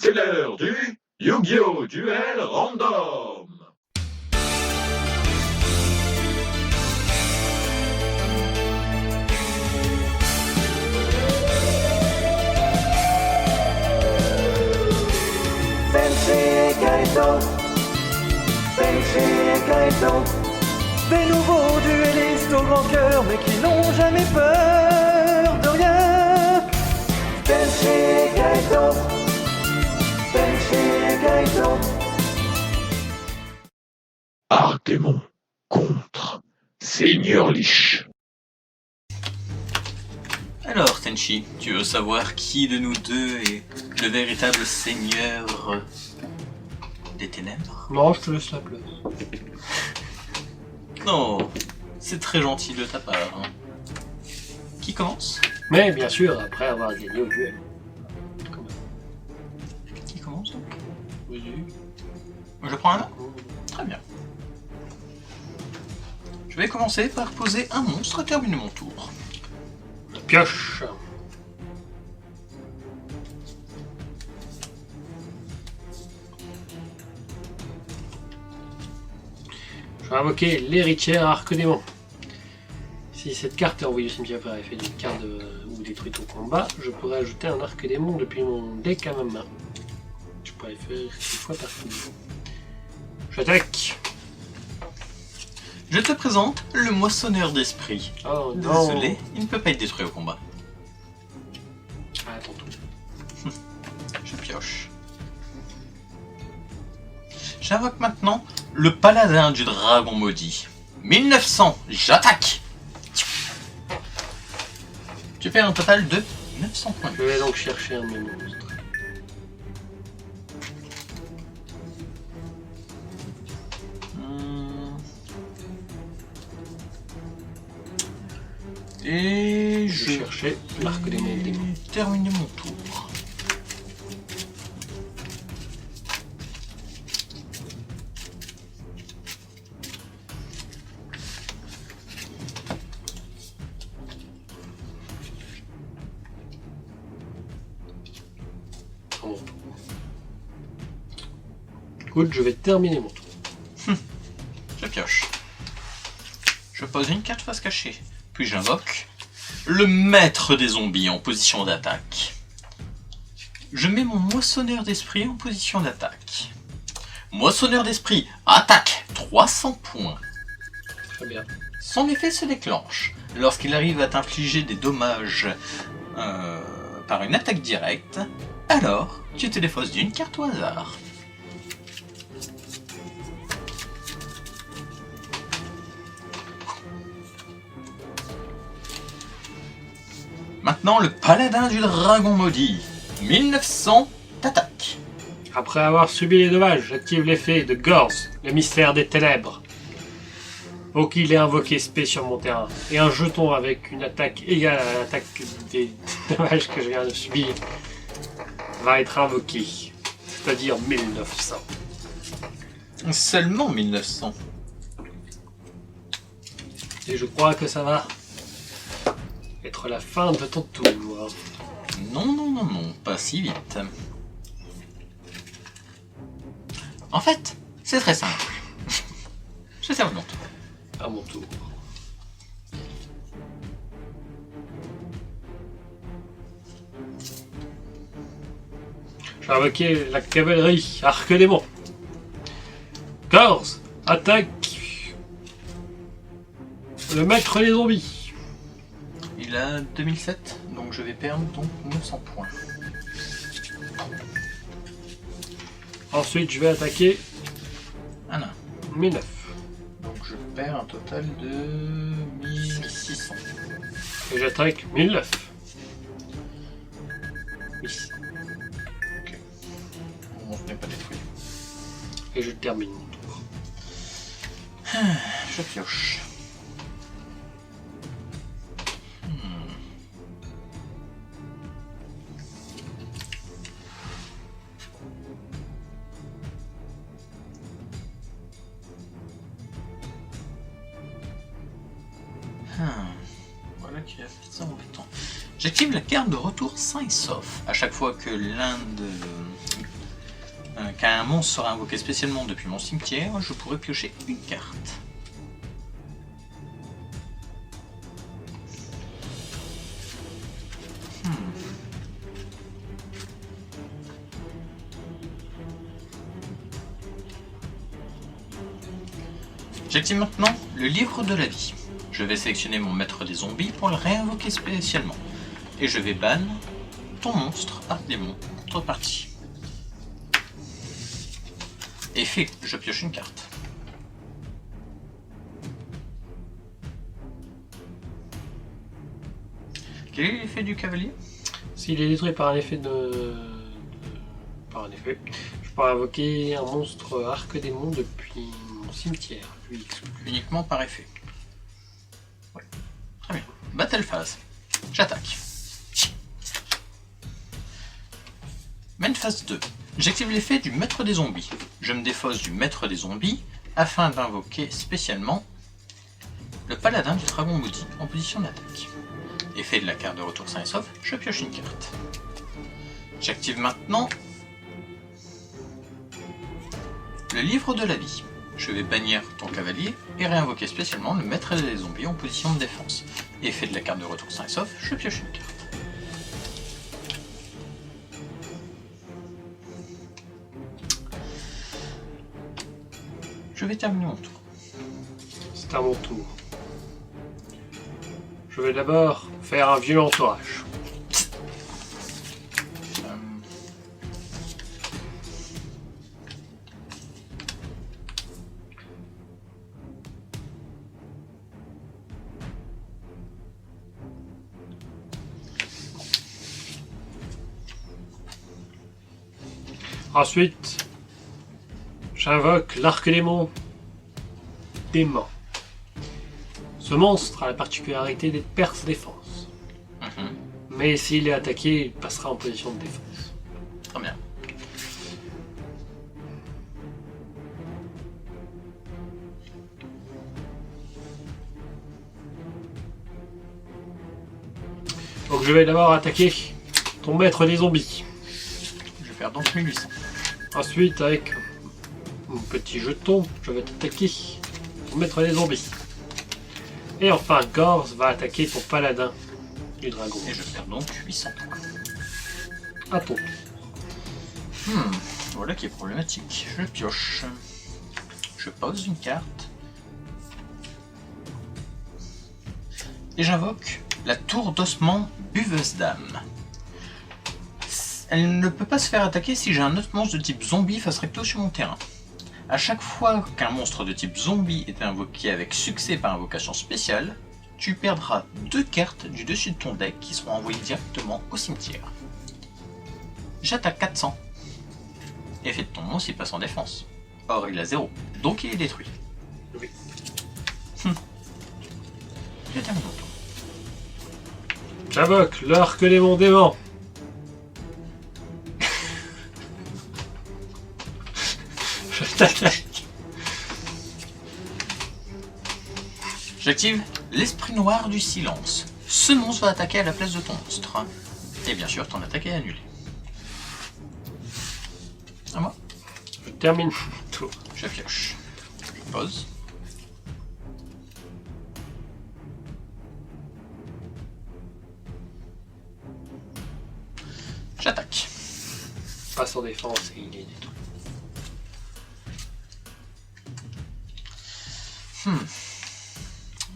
C'est l'heure du Yu-Gi-Oh! Duel Random! Senshi et Kaito, des nouveaux duellistes au grand cœur, mais qui n'ont jamais peur de rien. Senshi et Kaito, Senshi et Kaito. Archémon contre Seigneur Lich. Alors Tenchi, tu veux savoir qui de nous deux est le véritable seigneur des ténèbres? Non, je te laisse la place. Non, c'est très gentil de ta part. Hein. Qui commence? Mais bien sûr, après avoir gagné au duel. Quand même. Qui commence donc? Oui. Je prends un nom? Très bien. Je vais commencer par poser un monstre et terminer mon tour. La pioche. Je vais invoquer l'héritière Archémon. Si cette carte est envoyée au cimetière après effet d'une carte ou détruite au combat, je pourrais ajouter un Archémon depuis mon deck à ma main. Je pourrais le faire 6 fois par tour. J'attaque. Je te présente le moissonneur d'esprit. Oh non. Désolé, il ne peut pas être détruit au combat. Ah, attends tout. Je pioche. J'invoque maintenant le paladin du dragon maudit. 1900, j'attaque. Tu fais un total de 900 points. Je vais donc chercher un de mes monstres. Et Je vais chercher l'arc des démons. Terminer mon tour. À mon tour. Écoute, je vais terminer mon tour. Je pioche. Je pose une carte face cachée. Puis j'invoque le maître des zombies en position d'attaque. Je mets mon moissonneur d'esprit en position d'attaque. Moissonneur d'esprit, attaque, 300 points. Très bien. Son effet se déclenche lorsqu'il arrive à t'infliger des dommages par une attaque directe. Alors, tu te défausses d'une carte au hasard. Maintenant, le paladin du dragon maudit. 1900, t'attaques. Après avoir subi les dommages, j'active l'effet de Gorz, le mystère des ténèbres. Faut qu'il ait invoqué spé sur mon terrain. Et un jeton avec une attaque égale à l'attaque des dommages que je viens de subir va être invoqué. C'est-à-dire 1900. Seulement 1900. Et je crois que ça va être la fin de ton tour. Non, non, non, non, pas si vite. En fait, c'est très simple. Je termine mon tour. À mon tour. Je vais invoquer la cavalerie, Archémon. Gorz, attaque le maître des zombies. Il a 2007, donc je vais perdre donc 900 points. Ensuite, je vais attaquer Ah non. mes 9. Donc je perds un total de 1600. Et j'attaque 1009. Oui. Ok. Bon, je n'ai pas détruit. Et je termine mon tour. Je pioche. Voilà qui a fait ça embêtant. J'active la carte de retour sain et sauf. À chaque fois que l'un qu'un monstre sera invoqué spécialement depuis mon cimetière, je pourrais piocher une carte. J'active maintenant le livre de la vie. Je vais sélectionner mon maître des zombies pour le réinvoquer spécialement. Et je vais ban ton monstre démon contrepartie. Effet, je pioche une carte. Quel est l'effet du cavalier? S'il est détruit par un effet par un effet, je pourrais invoquer un monstre arc-démon depuis mon cimetière. Lui exclu. Uniquement par effet. Ouais. Très bien. Battle phase. J'attaque. Main phase 2. J'active l'effet du maître des zombies. Je me défausse du maître des zombies afin d'invoquer spécialement le paladin du dragon maudit en position d'attaque. Effet de la carte de retour sain et sauf, je pioche une carte. J'active maintenant le livre de la vie. Je vais bannir ton cavalier et réinvoquer spécialement le maître des zombies en position de défense. Effet de la carte de retour sain et sauf, je pioche une carte. Je vais terminer mon tour. C'est à mon tour. Je vais d'abord faire un violent orage. Ensuite, j'invoque l'arc-démon dément. Ce monstre a la particularité d'être perce défense. Mais s'il est attaqué, il passera en position de défense. Très bien. Donc je vais d'abord attaquer ton maître des zombies. Je vais faire donc 1800. Ensuite, avec mon petit jeton, je vais t'attaquer ton maître des zombies. Et enfin, Gorz va attaquer ton paladin du dragon. Et je perds donc 800 points. À ton tour. Voilà qui est problématique. Je pioche. Je pose une carte. Et j'invoque la tour d'ossement buveuse d'âme. Elle ne peut pas se faire attaquer si j'ai un autre monstre de type zombie face recto sur mon terrain. A chaque fois qu'un monstre de type zombie est invoqué avec succès par invocation spéciale, tu perdras 2 cartes du dessus de ton deck qui seront envoyées directement au cimetière. J'attaque 400. Effet de ton monstre, il passe en défense. Or, il a 0, donc il est détruit. Oui. Je termine mon tour. J'invoque l'arc-démon dément. Je t'attaque. J'active l'esprit noir du silence. Ce monstre va attaquer à la place de ton monstre. Et bien sûr, ton attaque est annulée. À moi. Je termine mon tour. Je pioche. Je pose. J'attaque. Passe en défense et il est détruit.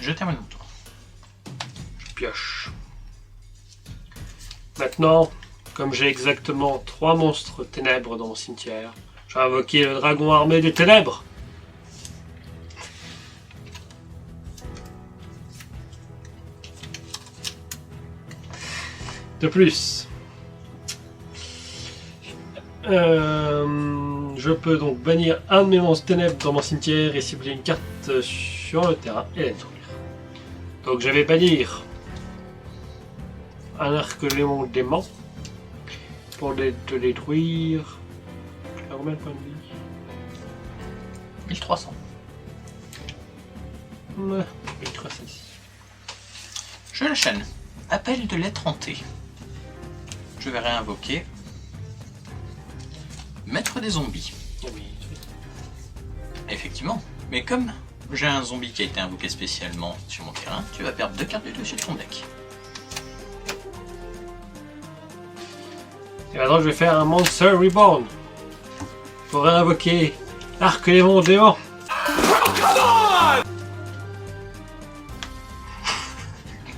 Je termine mon tour. Je pioche. Maintenant, comme j'ai exactement 3 monstres ténèbres dans mon cimetière, je vais invoquer le dragon armé des ténèbres. De plus, je peux donc bannir un de mes monstres ténèbres dans mon cimetière et cibler une carte sur le terrain et la détruire. Donc je vais bannir un arc-démon dément pour te détruire. Tu as combien de points de vie? 1300. Ouais, 1300 ici. Je l'enchaîne. Appel de lettre hantée. Je vais réinvoquer maître des zombies. Oh, mais- Effectivement. Mais comme j'ai un zombie qui a été invoqué spécialement sur mon terrain, tu vas perdre 2 cartes du dessus de ton deck. Et maintenant, je vais faire un Monster Reborn. Pour réinvoquer l'arc Lémon Démon.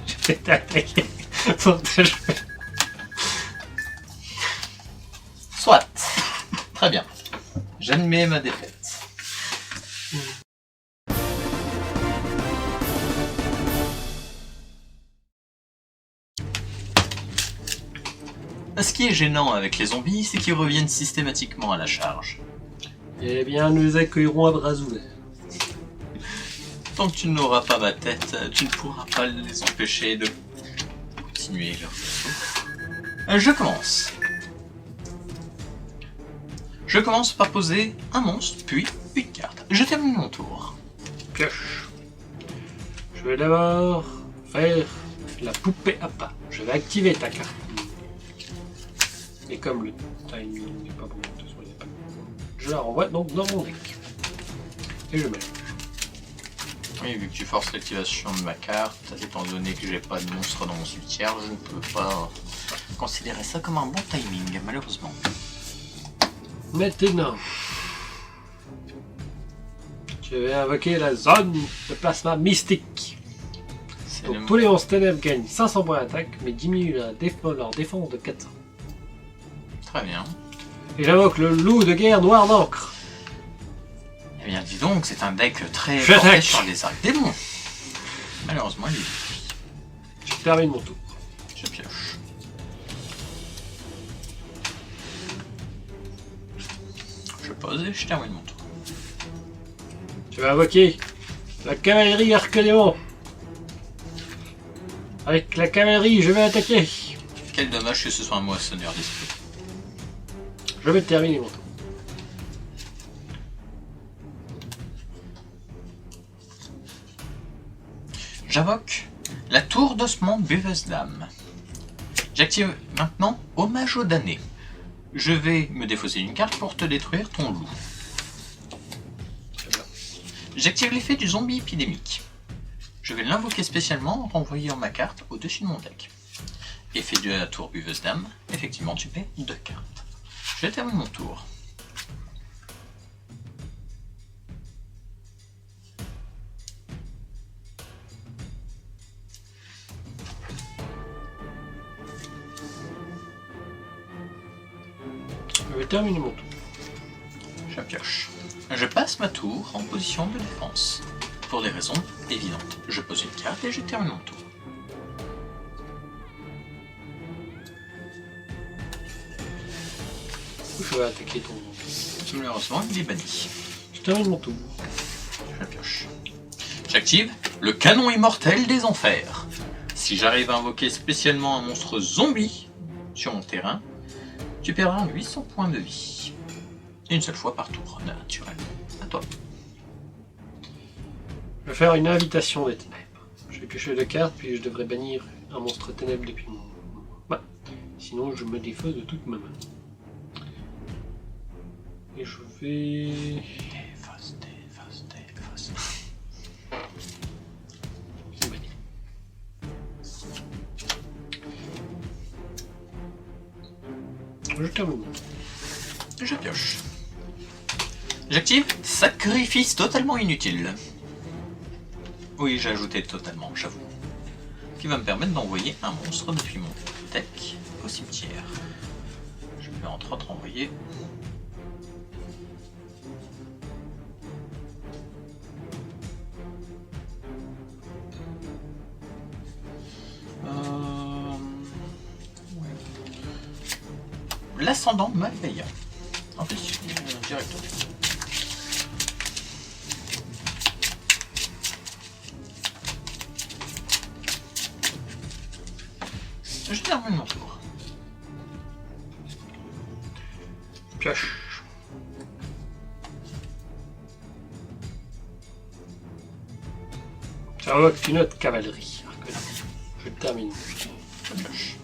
Je vais t'attaquer. Soit. Très bien. J'admets ma défaite. Ce qui est gênant avec les zombies, c'est qu'ils reviennent systématiquement à la charge. Eh bien, nous les accueillerons à bras ouverts. Tant que tu n'auras pas ma tête, tu ne pourras pas les empêcher de continuer leur assaut. Je commence. Je commence par poser un monstre, puis une carte. Je termine mon tour. Pioche. Je vais d'abord faire la poupée à pas. Je vais activer ta carte. Et comme le timing n'est pas bon, de toute façon, il n'est pas bon, je la renvoie donc dans mon deck. Et je mélange. Oui, vu que tu forces l'activation de ma carte, étant donné que j'ai pas de monstre dans mon cimetière, je ne peux pas considérer ça comme un bon timing, malheureusement. Maintenant, je vais invoquer la zone de plasma mystique. C'est Donc le- tous les 11 ténèbres gagnent 500 points d'attaque, mais diminuent leur défense de 400. Très bien. Et j'invoque le loup de guerre noir d'encre. Eh bien, dis donc, c'est un deck très Je porté attaque. sur les arcs démons. Malheureusement, il est... Je termine mon tour. Je pioche. Je pose et je termine mon tour. Je vais invoquer la cavalerie Archéléon. Avec la cavalerie, je vais attaquer. Quel dommage que ce soit un moissonneur d'esprit. Je vais terminer mon tour. J'invoque la tour d'ossement buveuse d'âme. J'active maintenant hommage aux damnés. Je vais me défausser une carte pour te détruire ton loup. J'active l'effet du zombie épidémique. Je vais l'invoquer spécialement en renvoyant ma carte au-dessus de mon deck. Effet de la tour buveuse d'âme, effectivement tu paies 2 cartes. Je termine mon tour. Je vais terminer mon tour. Je pioche. Je passe ma tour en position de défense. Pour des raisons évidentes. Je pose une carte et je termine mon tour. Je vais attaquer ton... Malheureusement, il est banni. Je termine mon tour. Je pioche. J'active le canon immortel des enfers. Si j'arrive à invoquer spécialement un monstre zombie sur mon terrain, tu perdras 800 points de vie. Une seule fois par tour, naturellement. À toi. Je vais faire une invitation des ténèbres. Je vais piocher 2 cartes, puis je devrais bannir un monstre ténèbre depuis mon... Ouais. Sinon, je me défausse de toute ma main. Et je vais... Défausse. C'est banni. Je termine. Je pioche. J'active sacrifice totalement inutile. Oui, j'ai ajouté totalement, j'avoue. Qui va me permettre d'envoyer un monstre depuis mon deck au cimetière. Je vais entre autres envoyer... L'ascendant malveillant. En fait, directement. Je termine mon tour. Pioche. J'invoque une autre cavalerie. Je termine. Je pioche.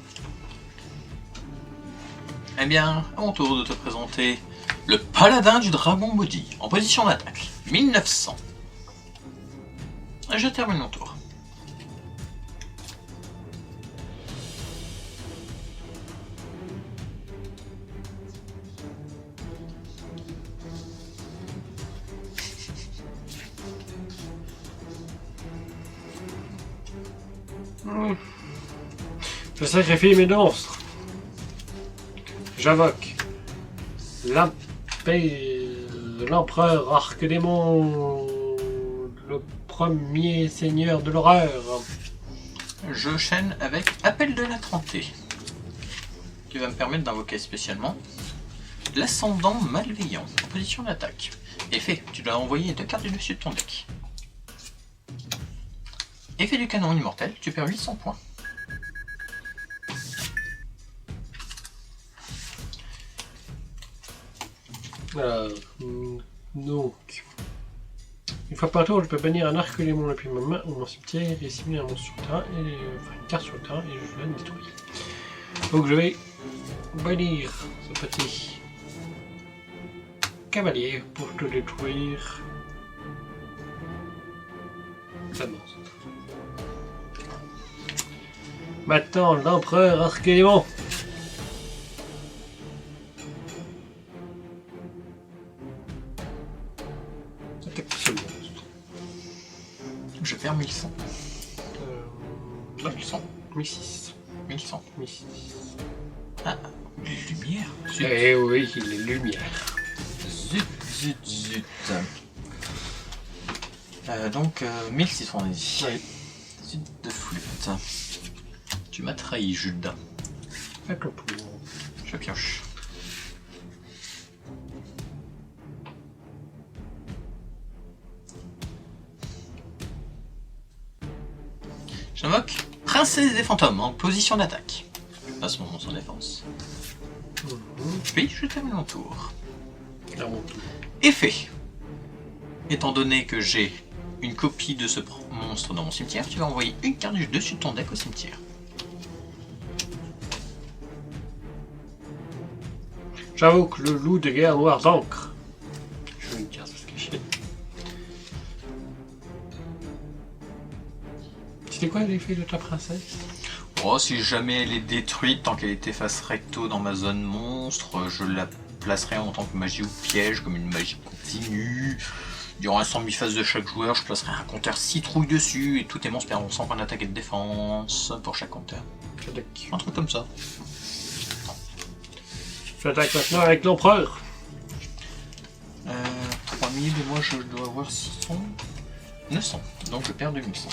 Eh bien, à mon tour de te présenter Le paladin du dragon maudit, en position d'attaque. 1900. Je termine mon tour. Je sacrifie mes monstres. J'invoque l'empereur Archdémon, le premier seigneur de l'horreur. Je chaîne avec Appel de la Trentée, qui va me permettre d'invoquer spécialement l'ascendant malveillant, en position d'attaque. Effet, tu dois envoyer 2 cartes du dessus de ton deck. Effet du canon immortel, tu perds 800 points. Donc, une fois par tour, je peux bannir un Archdémon depuis ma main ou mon cimetière et simuler un monstre sur le terrain et faire une carte sur le terrain et je la détruis. Donc je vais bannir ce petit cavalier pour te détruire. Ça monstre. Maintenant, l'empereur Archdémon. Attaque ce monstre. Je perds 1100. 1100. 1006. 1100. 1006. Ah, les lumières. Zut, Eh oui, il est lumière. zut, zut, zut. Donc, 1600, on a dit. Oui. Zut de flûte. Tu m'as trahi, Judas. Faites le tour. Je pioche. J'invoque Princesse des fantômes en position d'attaque. Je passe mon monstre en défense. Puis je termine mon tour. À mon tour. Effet. Étant donné que j'ai une copie de ce monstre dans mon cimetière, tu vas envoyer une carte du dessus de ton deck au cimetière. J'avoue que le loup de guerre noir d'encre. Je veux une carte se cacher. C'était quoi l'effet de ta princesse? Oh, si jamais elle est détruite tant qu'elle était face recto dans ma zone monstre, je la placerai en tant que magie ou piège, comme une magie continue. Durant l'instant mi-phase de chaque joueur, je placerai un compteur citrouille dessus et tous tes monstres perdront 100 points d'attaque et de défense pour chaque compteur. J'attaque. Un truc comme ça. J'attaque maintenant avec l'empereur. 3000 et moi je dois avoir 600. 900. Donc je perds 2100.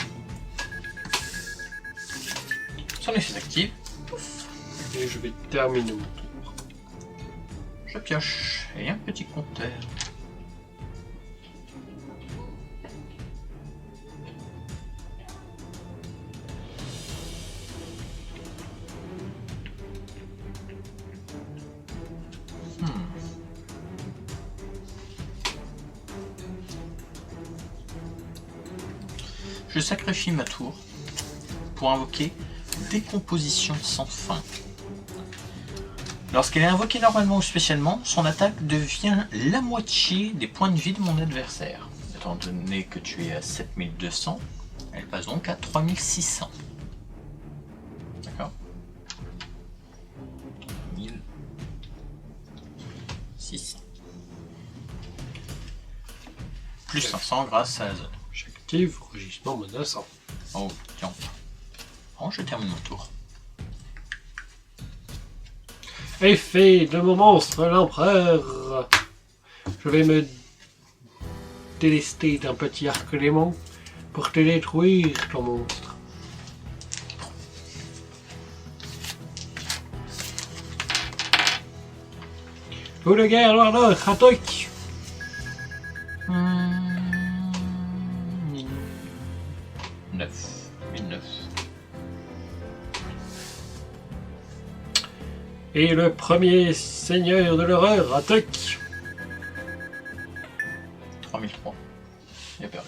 Son effet actif. Et je vais terminer mon tour. Je pioche. Et un petit compteur. Je sacrifie ma tour pour invoquer Décomposition sans fin. Lorsqu'elle est invoquée normalement ou spécialement, son attaque devient la moitié des points de vie de mon adversaire. Étant donné que tu es à 7200, elle passe donc à 3600. D'accord ? 3600. Plus 500 grâce à la zone. J'active rugissement menaçant. Oh, tiens. Bon, je termine mon tour. Effet de mon monstre, l'empereur. Je vais me délester d'un petit Archdémon pour te détruire, ton monstre. Loup de guerre, noir d'encre, attaque. 1009. Et le premier seigneur de l'horreur attaque. 3003. Il a perdu.